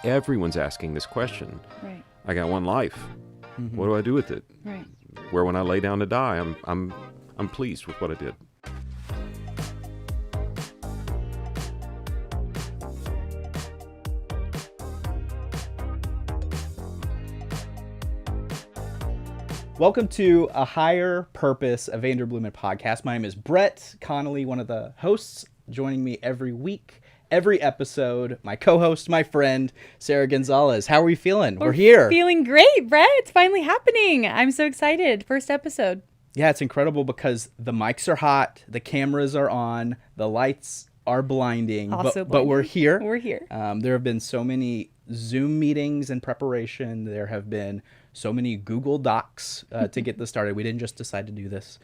everyone's asking this question. Right. I got one life. What do I do with it? Right. Where when I lay down to die, I'm pleased with what I did. Welcome to A Higher Purpose, a Vanderbloemen podcast. My name is Brett Connolly, one of the hosts, joining me every week, every episode. My co-host, my friend, Sarah Gonzalez. How are we feeling? We're here. Feeling great, Brett. It's finally happening. I'm so excited. First episode. Yeah, it's incredible because the mics are hot, the cameras are on, the lights are blinding, but we're here. We're here. There have been so many Zoom meetings in preparation. There have been so many Google Docs to get this started. We didn't just decide to do this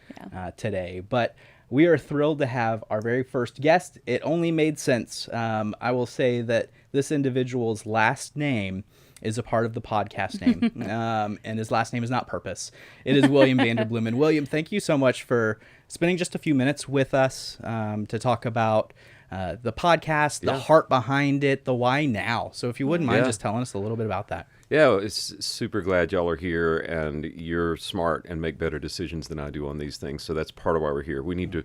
today, but we are thrilled to have our very first guest. It only made sense. I will say that this individual's last name is a part of the podcast name, and his last name is not Purpose. It is William Vanderbloemen. William, thank you so much for spending just a few minutes with us to talk about the podcast, the heart behind it, the why now. So if you wouldn't mind just telling us a little bit about that. Yeah, it's super glad y'all are here, and you're smart and make better decisions than I do on these things. So that's part of why we're here. We need to,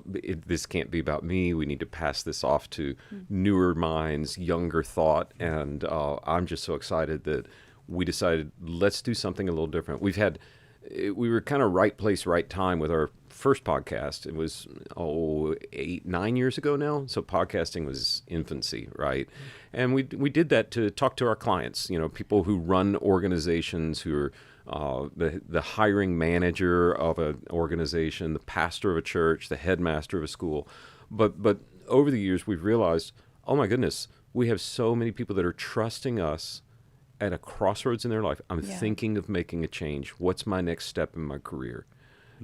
this can't be about me. We need to pass this off to newer minds, younger thought. And I'm just so excited that we decided, let's do something a little different. We were kind of right place, right time with our first podcast. It was 8-9 years ago now. So podcasting was infancy, right? And we did that to talk to our clients, people who run organizations, who are the hiring manager of an organization, the pastor of a church, the headmaster of a school. But over the years, we've realized, oh my goodness, we have so many people that are trusting us at a crossroads in their life. I'm thinking of making a change. What's my next step in my career?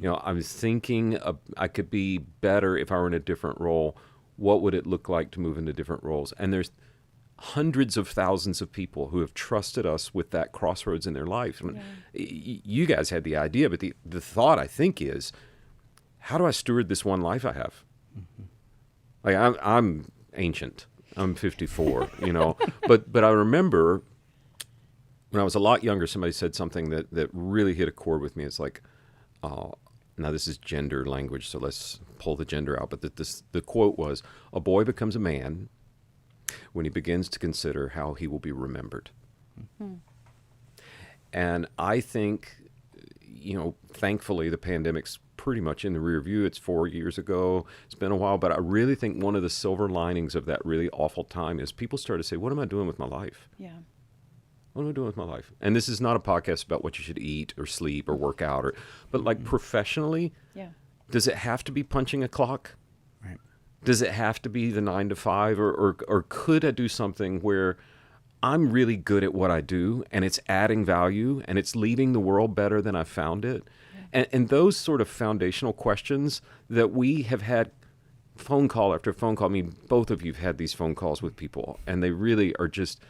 I'm thinking I could be better if I were in a different role. What would it look like to move into different roles? And there's hundreds of thousands of people who have trusted us with that crossroads in their life. I mean, you guys had the idea, but the thought, I think, is, how do I steward this one life I have? Like, I'm ancient. I'm 54, but I remember when I was a lot younger, somebody said something that really hit a chord with me. It's like, now this is gender language, so let's pull the gender out. But the quote was, a boy becomes a man when he begins to consider how he will be remembered. Mm-hmm. And I think, thankfully the pandemic's pretty much in the rear view. It's 4 years ago. It's been a while, but I really think one of the silver linings of that really awful time is people started to say, what am I doing with my life? Yeah. What am I doing with my life? And this is not a podcast about what you should eat or sleep or work out, but like professionally, does it have to be punching a clock? Right. Does it have to be the 9 to 5, or could I do something where I'm really good at what I do and it's adding value and it's leaving the world better than I found it? Yeah. And those sort of foundational questions that we have had phone call after phone call. I mean, both of you have had these phone calls with people, and they really are just,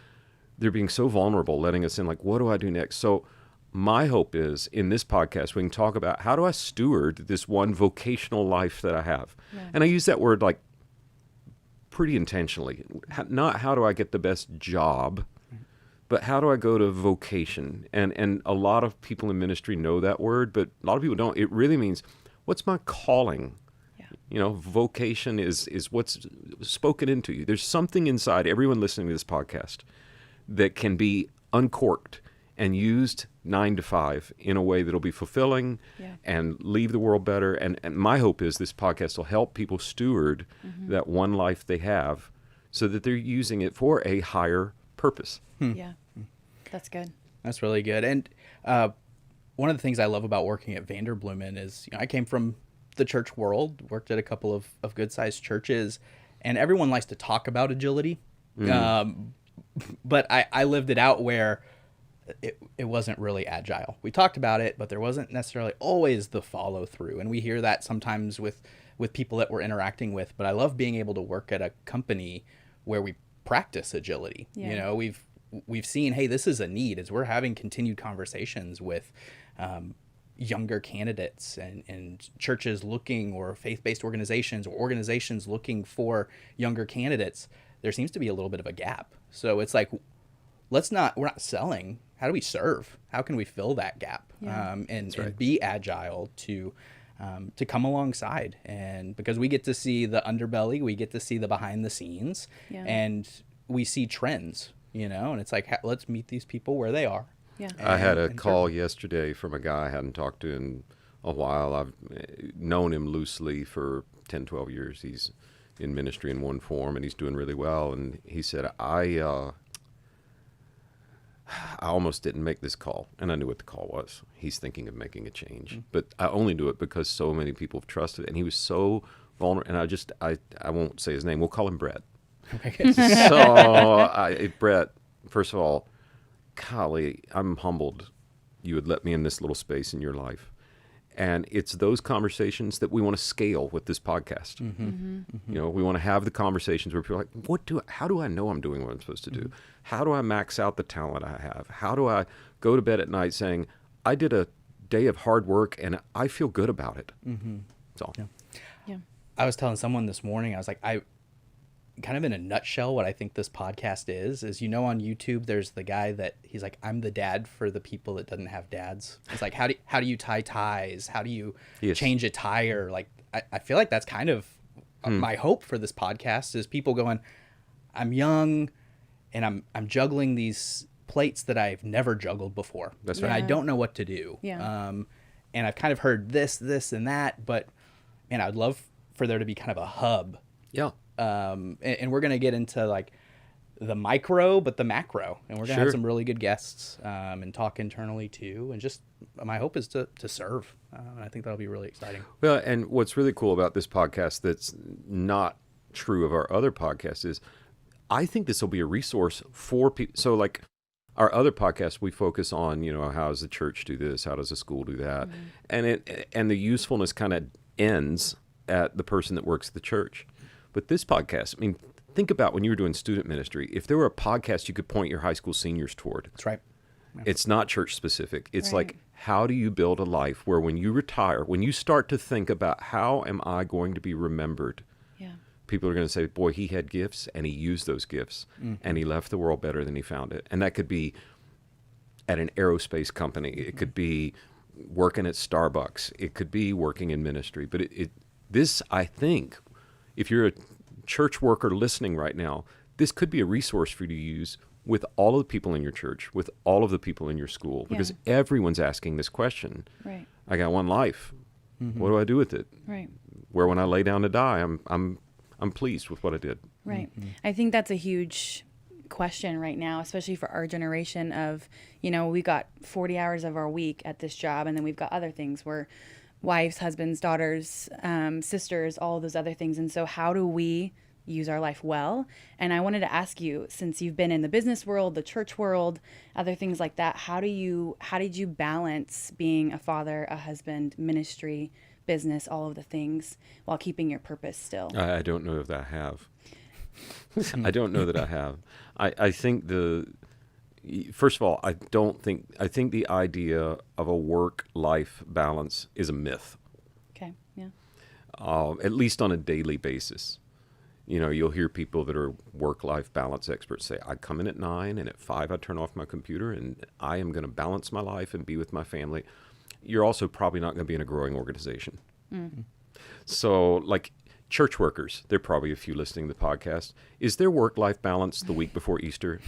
they're being so vulnerable, letting us in, like, what do I do next? So my hope is in this podcast, we can talk about how do I steward this one vocational life that I have? Yeah. And I use that word like pretty intentionally. Not how do I get the best job, but how do I go to vocation? And a lot of people in ministry know that word, but a lot of people don't. It really means, what's my calling? Yeah. Vocation is what's spoken into you. There's something inside everyone listening to this podcast that can be uncorked and used 9 to 5 in a way that'll be fulfilling and leave the world better. And my hope is this podcast will help people steward that one life they have so that they're using it for a higher purpose. Yeah, that's good. That's really good. And one of the things I love about working at Vanderbloemen is, I came from the church world, worked at a couple of good-sized churches, and everyone likes to talk about agility. But I lived it out where it wasn't really agile. We talked about it, but there wasn't necessarily always the follow through. And we hear that sometimes with people that we're interacting with. But I love being able to work at a company where we practice agility. Yeah. We've seen, hey, this is a need as we're having continued conversations with younger candidates and churches looking, or faith-based organizations, or organizations looking for younger candidates. There seems to be a little bit of a gap. So it's like, we're not selling. How do we serve? How can we fill that gap? Yeah. And be agile to come alongside. And because we get to see the underbelly, we get to see the behind the scenes, Yeah. and we see trends, and it's like, let's meet these people where they are. Yeah. I had a and call yesterday from a guy I hadn't talked to in a while. I've known him loosely for 10, 12 years. He's in ministry in one form, and he's doing really well. And he said, I almost didn't make this call, and I knew what the call was. He's thinking of making a change, but I only do it because so many people have trusted, and he was so vulnerable. And I won't say his name. We'll call him Brett. Brett, first of all, golly, I'm humbled you would let me in this little space in your life. And it's those conversations that we want to scale with this podcast. We want to have the conversations where people are like, how do I know I'm doing what I'm supposed to do? How do I max out the talent I have? How do I go to bed at night saying, I did a day of hard work and I feel good about it? That's all. Yeah. I was telling someone this morning, I was like, kind of in a nutshell, what I think this podcast is on YouTube, there's the guy that he's like, I'm the dad for the people that doesn't have dads. It's like, how do you tie ties? How do you change a tire? Like, I feel like that's kind of my hope for this podcast is people going, I'm young and I'm juggling these plates that I've never juggled before. That's right. right. And I don't know what to do. Yeah. And I've kind of heard this and that, and I'd love for there to be kind of a hub. Yeah. And we're going to get into like the micro, but the macro, and we're going to have some really good guests, and talk internally too. And just my hope is to serve. And I think that'll be really exciting. Well, and what's really cool about this podcast that's not true of our other podcasts is I think this will be a resource for people. So like our other podcasts, we focus on, how does the church do this? How does the school do that? And the usefulness kind of ends at the person that works at the church. But this podcast, I mean, think about when you were doing student ministry, if there were a podcast you could point your high school seniors toward. That's right. Yeah. It's not church specific. It's right. like, how do you build a life where when you retire, when you start to think about how am I going to be remembered, people are going to say, boy, he had gifts and he used those gifts and he left the world better than he found it. And that could be at an aerospace company. It could be working at Starbucks. It could be working in ministry. But this, I think, if you're a church worker listening right now, this could be a resource for you to use with all of the people in your church, with all of the people in your school, because everyone's asking this question. Right. I got one life. What do I do with it? Right. Where when I lay down to die, I'm pleased with what I did. Right. I think that's a huge question right now, especially for our generation of, we got 40 hours of our week at this job, and then we've got other things where wives, husbands, daughters, sisters, all of those other things. And so how do we use our life well? And I wanted to ask you, since you've been in the business world, the church world, other things like that, how did you balance being a father, a husband, ministry, business, all of the things while keeping your purpose still? I don't know if I have. I don't know that I have. I think first of all, I think the idea of a work-life balance is a myth. Okay, yeah. At least on a daily basis. You'll hear people that are work-life balance experts say, I come in at 9 and at 5 I turn off my computer and I am going to balance my life and be with my family. You're also probably not going to be in a growing organization. So like church workers, there are probably a few listening to the podcast. Is there work-life balance the week before Easter?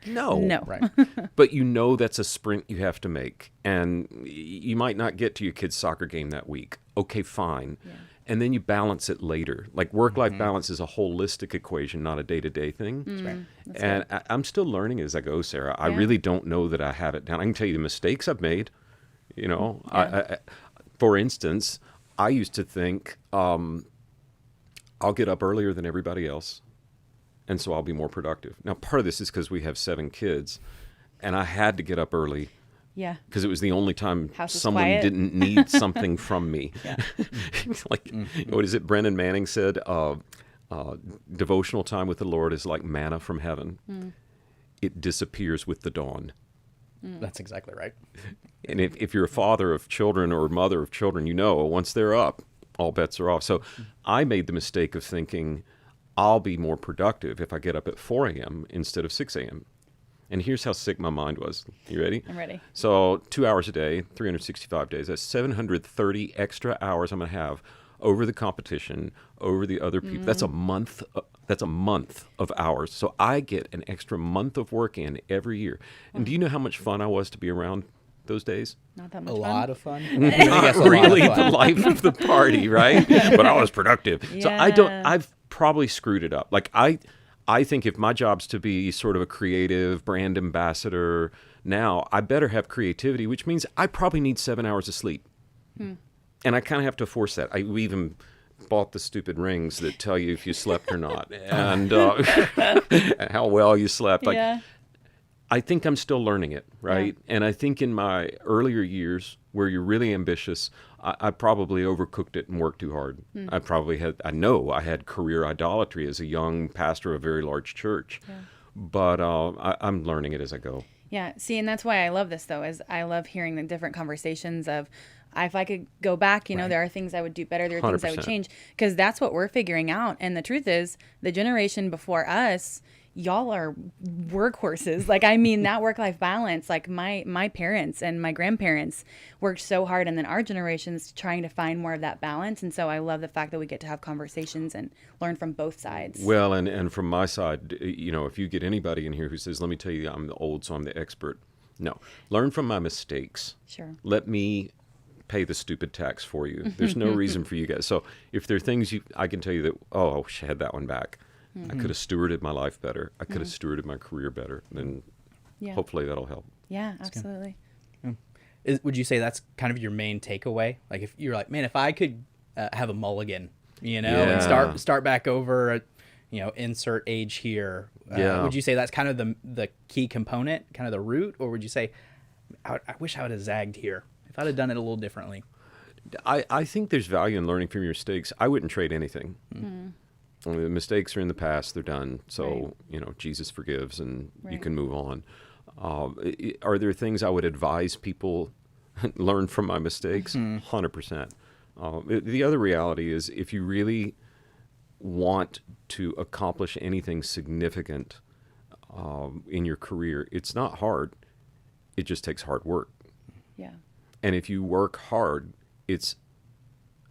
No. Right. But that's a sprint you have to make. And you might not get to your kid's soccer game that week. Okay, fine. Yeah. And then you balance it later. Like work-life balance is a holistic equation, not a day-to-day thing. That's right. And I'm still learning as I go, Sarah. I really don't know that I have it down. I can tell you the mistakes I've made. For instance, I used to think I'll get up earlier than everybody else, and so I'll be more productive. Now, part of this is because we have 7 kids, and I had to get up early. Yeah. Because it was the only time someone quiet. didn't need something from me. What is it? Brennan Manning said, devotional time with the Lord is like manna from heaven. It disappears with the dawn. That's exactly right. And if you're a father of children or mother of children, once they're up, all bets are off. So I made the mistake of thinking I'll be more productive if I get up at 4 a.m. instead of 6 a.m. And here's how sick my mind was. You ready? I'm ready. So 2 hours a day, 365 days. That's 730 extra hours I'm going to have over the competition, over the other people. That's a month. That's a month of hours. So I get an extra month of work in every year. And do you know how much fun I was to be around those days? Not that much A fun. lot of fun. Not really the life of the party, right? But I was productive. So Yeah. I've probably screwed it up. Like I think if my job's to be sort of a creative brand ambassador now, I better have creativity, which means I probably need 7 hours of sleep. And I kind of have to force that. We even bought the stupid rings that tell you if you slept or not and how well you slept. Like, Yeah. I think I'm still learning it, right? Yeah. And I think in my earlier years where you're really ambitious, I probably overcooked it and worked too hard. I know I had career idolatry as a young pastor of a very large church, but I'm learning it as I go. Yeah. See, and that's why I love this, though, is I love hearing the different conversations of, if I could go back, Right. there are things I would do better. There are things I would 100%. change, because that's what we're figuring out. And the truth is, the generation before us, y'all are workhorses. Like, I mean, that work-life balance, like my parents and my grandparents worked so hard, and then our generation's trying to find more of that balance. And so I love the fact that we get to have conversations and learn from both sides. Well, and from my side, if you get anybody in here who says, let me tell you, I'm the old, so I'm the expert. No, learn from my mistakes. Sure. Let me pay the stupid tax for you. There's no reason for you guys. So if there are things I can tell you that, oh, I wish I had that one back. I could have stewarded my life better. I could have stewarded my career better. Then Yeah. hopefully that'll help. Yeah, absolutely. Would you say that's kind of your main takeaway? Like, if you're like, man, if I could have a mulligan, and Yeah. start back over, insert age here. Yeah. Would you say that's kind of the key component, kind of the root, or would you say, I wish I would have zagged here if I'd have done it a little differently? I think there's value in learning from your mistakes. I wouldn't trade anything. I mean, the mistakes are in the past; they're done. So Jesus forgives, and you Right. can move on. Are there things I would advise people learn from my mistakes? 100%. The other reality is, if you really want to accomplish anything significant in your career, it's not hard. It just takes hard work. Yeah. And if you work hard, it's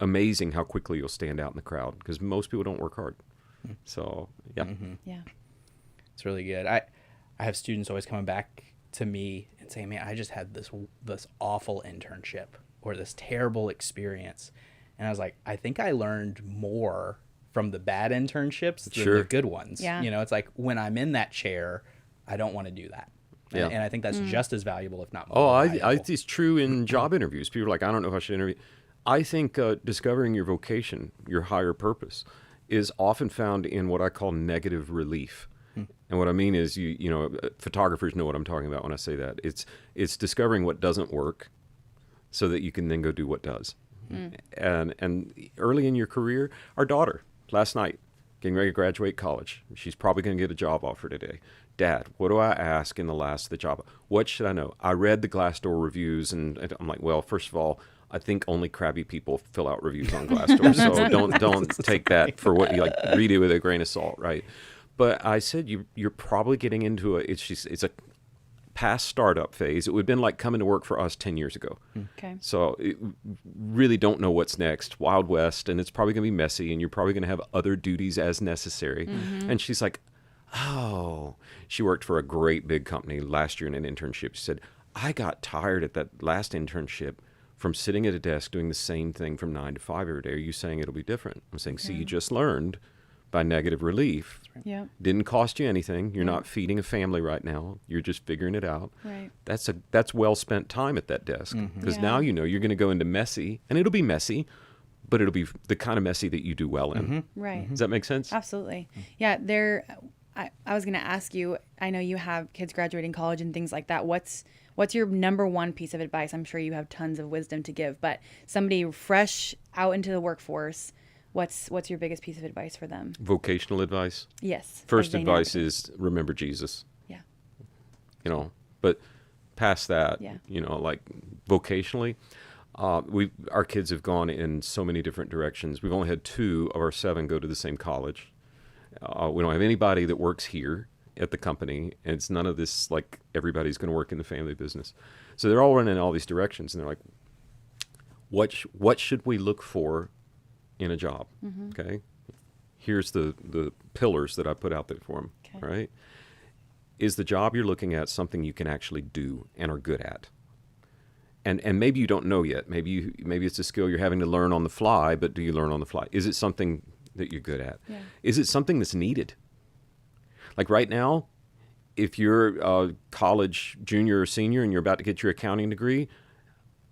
amazing how quickly you'll stand out in the crowd, because most people don't work hard. So, yeah. Yeah. It's really good. I have students always coming back to me and saying, man, I just had this awful internship or this terrible experience. And I was like, I think I learned more from the bad internships than Sure. the good ones. Yeah. It's like, when I'm in that chair, I don't want to do that. Yeah. And I think that's just as valuable, if not more Oh, valuable. it's true in job interviews. People are like, I don't know if I should interview. I think discovering your vocation, your higher purpose, is often found in what I call negative relief. And what I mean is, photographers know what I'm talking about when I say that. It's discovering what doesn't work so that you can then go do what does. And early in your career, our daughter, last night, getting ready to graduate college, she's probably going to get a job offer today. Dad, what do I ask in the last of the job? What should I know? I read the Glassdoor reviews, and I'm like, well, first of all, I think only crabby people fill out reviews on Glassdoor, so don't take that for what you like. Read it with a grain of salt, right? But I said you're probably getting into it's a past startup phase. It would have been like coming to work for us 10 years ago. Okay. So really don't know what's next. Wild West, and it's probably going to be messy, and you're probably going to have other duties as necessary. And she's like, oh, she worked for a great big company last year in an internship. She said, I got tired at that last internship from sitting at a desk doing the same thing from 9 to 5 every day. Are you saying it'll be different? I'm saying, see, you just learned by negative relief. Yeah. Didn't cost you anything. You're not feeding a family right now. You're just figuring it out. Right. That's well spent time at that desk, because Yeah. now you're going to go into messy, and it'll be messy, but it'll be the kind of messy that you do well in. Right. Does that make sense? Absolutely. Yeah. I was going to ask you, I know you have kids graduating college and things like that. What's your number one piece of advice? I'm sure you have tons of wisdom to give, but somebody fresh out into the workforce, what's your biggest piece of advice for them? Vocational advice. Yes. First as they advice navigate. is remember Jesus. Yeah. But past that, Yeah. like vocationally, our kids have gone in so many different directions. We've only had 2 of our 7 go to the same college. We don't have anybody that works here, at the company. And it's none of this like everybody's going to work in the family business. So they're all running in all these directions, and they're like, what should we look for in a job? Okay. Here's the pillars that I put out there for them. Okay. Right. Is the job you're looking at something you can actually do and are good at? And maybe you don't know yet. Maybe it's a skill you're having to learn on the fly, but do you learn on the fly? Is it something that you're good at? Yeah. Is it something that's needed? Like right now, if you're a college junior or senior and you're about to get your accounting degree,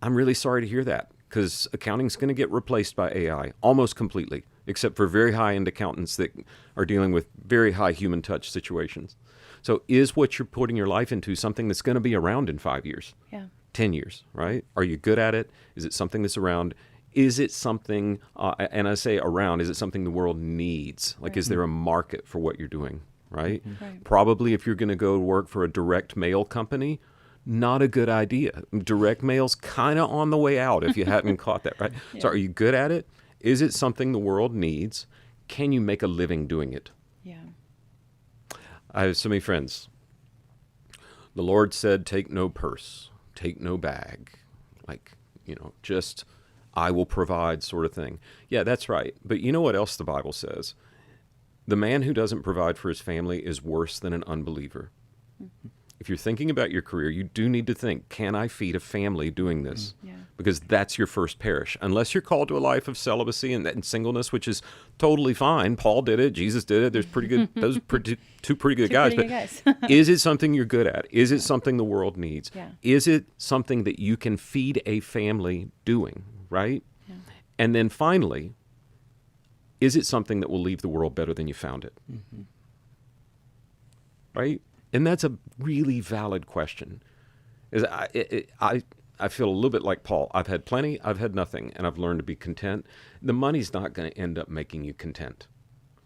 I'm really sorry to hear that, because accounting's going to get replaced by AI almost completely, except for very high-end accountants that are dealing with very high human touch situations. So is what you're putting your life into something that's going to be around in 5 years? Yeah. 10 years, right? Are you good at it? Is it something that's around? Is it something, and I say around, is it something the world needs? Like, Right. is there a market for what you're doing, right? Right. Probably if you're going to go work for a direct mail company, not a good idea. Direct mail's kind of on the way out if you hadn't caught that, right? Yeah. So are you good at it? Is it something the world needs? Can you make a living doing it? Yeah. I have so many friends. The Lord said, take no purse, take no bag, like, just I will provide sort of thing. Yeah, that's right. But you know what else the Bible says? The man who doesn't provide for his family is worse than an unbeliever. If you're thinking about your career, you do need to think, can I feed a family doing this? Yeah. Because that's your first parish. Unless you're called to a life of celibacy and singleness, which is totally fine. Paul did it. Jesus did it. There's pretty good, two pretty good guys. Pretty But good guys. is it something you're good at? Is it something the world needs? Yeah. Is it something that you can feed a family doing, right? Yeah. And then finally, is it something that will leave the world better than you found it? Right? And that's a really valid question. I feel a little bit like Paul. I've had plenty, I've had nothing, and I've learned to be content. The money's not going to end up making you content.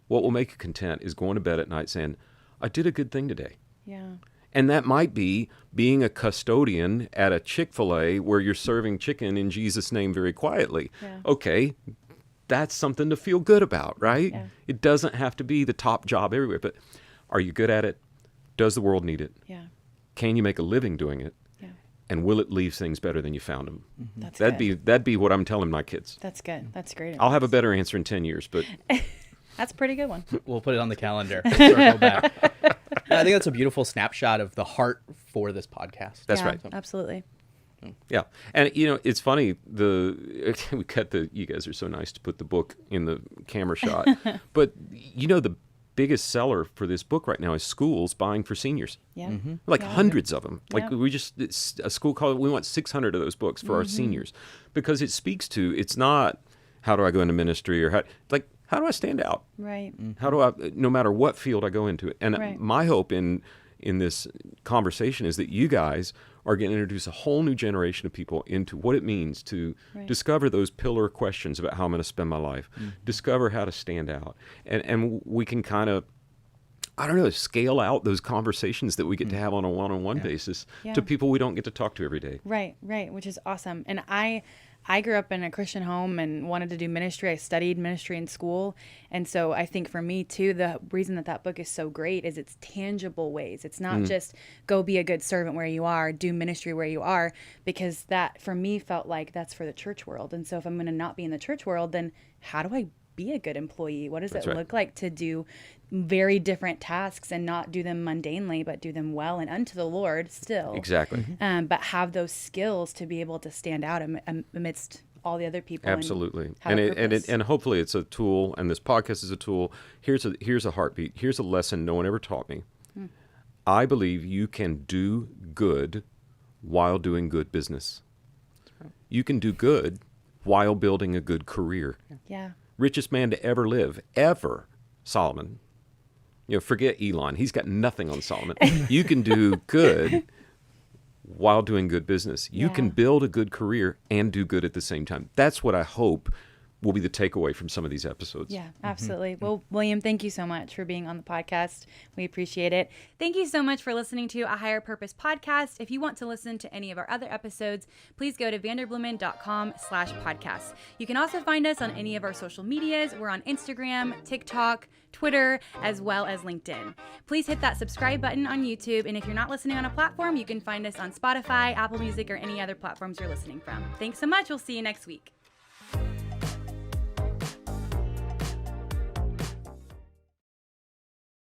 What will make you content is going to bed at night saying, I did a good thing today. Yeah. And that might be being a custodian at a Chick-fil-A where you're serving chicken in Jesus' name very quietly. Yeah. Okay, that's something to feel good about, right? Yeah. It doesn't have to be the top job everywhere, but are you good at it? Does the world need it? Yeah. Can you make a living doing it? Yeah. And will it leave things better than you found them? That's That'd good. be what I'm telling my kids. That's good. That's great. I'll have a advice. better answer in 10 years, but That's a pretty good one. We'll put it on the calendar. We'll circle back. I think that's a beautiful snapshot of the heart for this podcast. That's Yeah, right. Absolutely. yeah. And it's funny, you guys are so nice to put the book in the camera shot. But the biggest seller for this book right now is schools buying for seniors. Yeah. Like Yeah. hundreds of them. Like Yeah. it's a school called, we want 600 of those books for our seniors, because it speaks to, it's not how do I go into ministry or how do I stand out? Right. How do I, no matter what field I go into it. And Right. my hope in this conversation is that you guys are going to introduce a whole new generation of people into what it means to Right. discover those pillar questions about how I'm going to spend my life, discover how to stand out. And we can kind of, scale out those conversations that we get to have on a one-on-one basis Yeah. to people we don't get to talk to every day. Right, which is awesome. And I grew up in a Christian home and wanted to do ministry. I studied ministry in school. And so I think for me too, the reason that book is so great is it's tangible ways. It's not just go be a good servant where you are, do ministry where you are, because that for me felt like that's for the church world. And so if I'm going to not be in the church world, then how do I be a good employee? What does That's it right. look like to do very different tasks and not do them mundanely, but do them well and unto the Lord still? Exactly. But have those skills to be able to stand out amidst all the other people. Absolutely. have a purpose. And hopefully it's a tool, and this podcast is a tool. Here's a heartbeat. Here's a lesson no one ever taught me. I believe you can do good while doing good business. You can do good while building a good career. Yeah. Richest man to ever live, ever, Solomon. Forget Elon. He's got nothing on Solomon. You can do good while doing good business. You can Yeah. build a good career and do good at the same time. That's what I hope will be the takeaway from some of these episodes. Yeah, absolutely. Well, William, thank you so much for being on the podcast. We appreciate it. Thank you so much for listening to A Higher Purpose podcast. If you want to listen to any of our other episodes, please go to vanderbloemen.com/podcast. You can also find us on any of our social medias. We're on Instagram, TikTok, Twitter, as well as LinkedIn. Please hit that subscribe button on YouTube. And if you're not listening on a platform, you can find us on Spotify, Apple Music, or any other platforms you're listening from. Thanks so much. We'll see you next week.